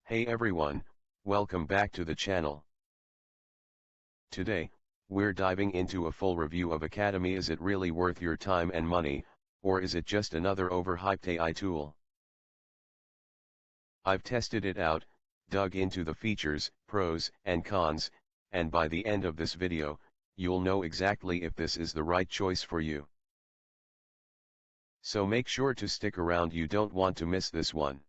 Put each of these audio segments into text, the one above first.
Hey everyone, welcome back to the channel. Today, we're diving into a full review of Academy. Is it really worth your time and money, or is it just another overhyped AI tool? I've tested it out, dug into the features, pros and cons, and by the end of this video, you'll know exactly if this is the right choice for you. So make sure to stick around, you don't want to miss this one.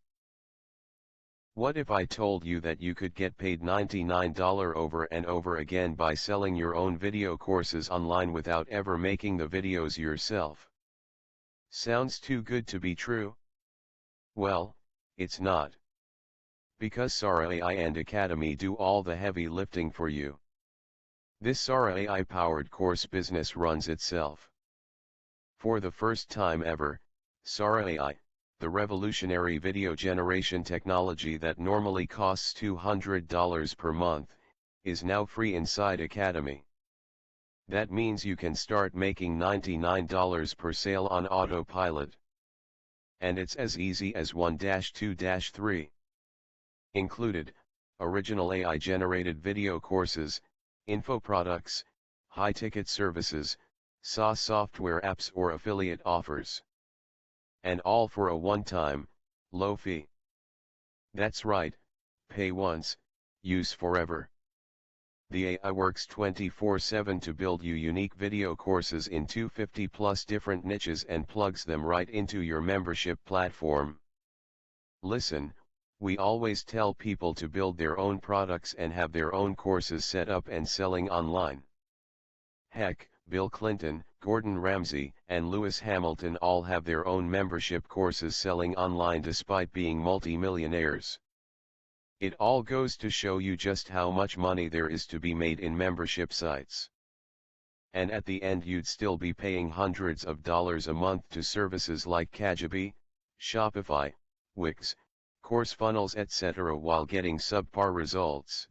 What if I told you that you could get paid $99 over and over again by selling your own video courses online without ever making the videos yourself? Sounds too good to be true? Well, it's not. Because Sora AI and Academy do all the heavy lifting for you. This Sora AI powered course business runs itself. For the first time ever, Sora AI, the revolutionary video generation technology that normally costs $200 per month, is now free inside Academy. That means you can start making $99 per sale on autopilot. And it's as easy as 1-2-3. Included, original AI-generated video courses, info products, high-ticket services, SaaS software apps or affiliate offers. And all for a one-time, low fee. That's right, pay once, use forever. The AI works 24/7 to build you unique video courses in 250+ different niches and plugs them right into your membership platform. Listen, we always tell people to build their own products and have their own courses set up and selling online. Heck, Bill Clinton, Gordon Ramsay, and Lewis Hamilton all have their own membership courses selling online despite being multi-millionaires. It all goes to show you just how much money there is to be made in membership sites. And at the end you'd still be paying hundreds of dollars a month to services like Kajabi, Shopify, Wix, CourseFunnels etc. while getting subpar results.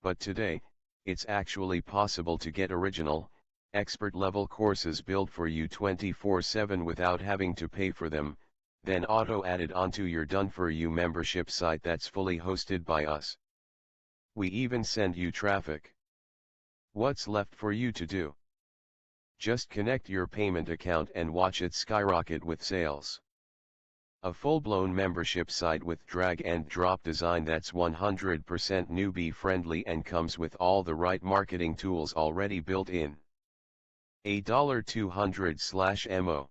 But today, it's actually possible to get original, expert-level courses built for you 24/7 without having to pay for them, then auto-added onto your done-for-you membership site that's fully hosted by us. We even send you traffic. What's left for you to do? Just connect your payment account and watch it skyrocket with sales. A full-blown membership site with drag-and-drop design that's 100% newbie-friendly and comes with all the right marketing tools already built in. $200/mo.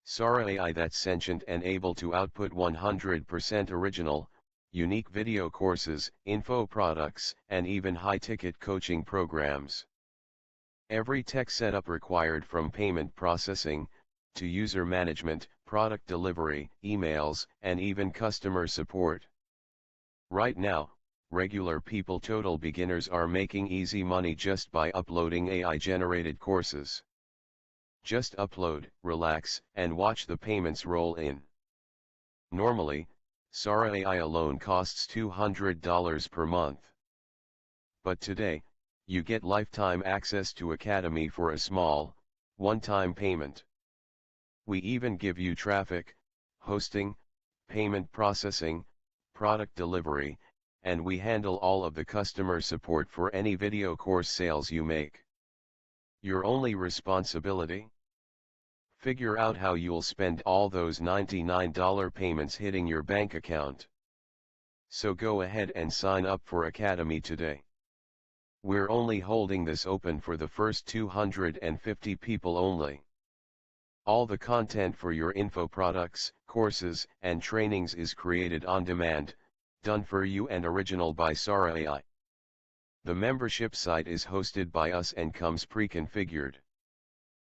Sora AI that's sentient and able to output 100% original, unique video courses, info products, and even high-ticket coaching programs. Every tech setup required from payment processing, to user management, product delivery, emails, and even customer support. Right now, regular people, total beginners, are making easy money just by uploading AI-generated courses. Just upload, relax, and watch the payments roll in. Normally, Sora AI alone costs $200 per month. But today, you get lifetime access to Academy for a small, one-time payment. We even give you traffic, hosting, payment processing, product delivery, and we handle all of the customer support for any video course sales you make. Your only responsibility? Figure out how you'll spend all those $99 payments hitting your bank account. So go ahead and sign up for Academy today. We're only holding this open for the first 250 people only. All the content for your info products, courses, and trainings is created on demand, done for you and original by Sora AI. The membership site is hosted by us and comes pre-configured.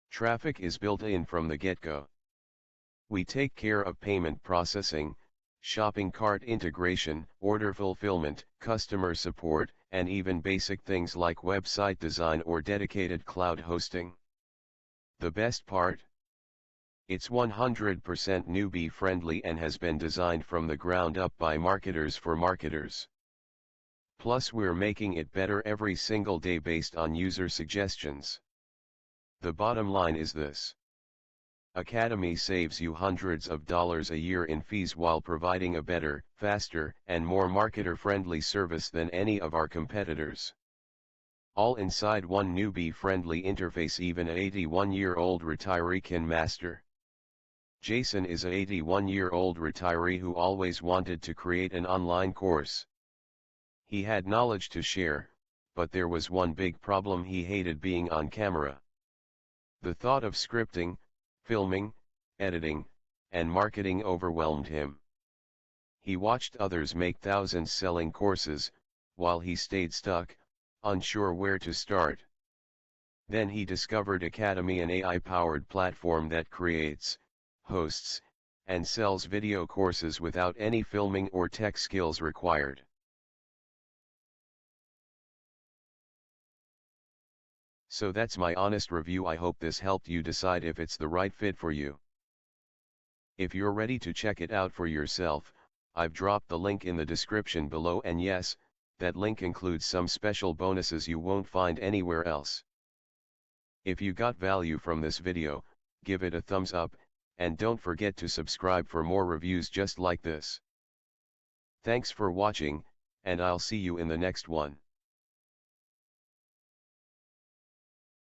Traffic is built in from the get-go. We take care of payment processing, shopping cart integration, order fulfillment, customer support, and even basic things like website design or dedicated cloud hosting. The best part? It's 100% newbie friendly and has been designed from the ground up by marketers for marketers. Plus we're making it better every single day based on user suggestions. The bottom line is this. Academy saves you hundreds of dollars a year in fees while providing a better, faster, and more marketer-friendly service than any of our competitors. All inside one newbie-friendly interface even an 81-year-old retiree can master. Jason is an 81-year-old retiree who always wanted to create an online course. He had knowledge to share, but there was one big problem: he hated being on camera. The thought of scripting, filming, editing, and marketing overwhelmed him. He watched others make thousands selling courses, while he stayed stuck, unsure where to start. Then he discovered Academy, an AI-powered platform that creates, hosts, and sells video courses without any filming or tech skills required. So that's my honest review. I hope this helped you decide if it's the right fit for you. If you're ready to check it out for yourself, I've dropped the link in the description below, and yes, that link includes some special bonuses you won't find anywhere else. If you got value from this video, give it a thumbs up, and don't forget to subscribe for more reviews just like this. Thanks for watching, and I'll see you in the next one.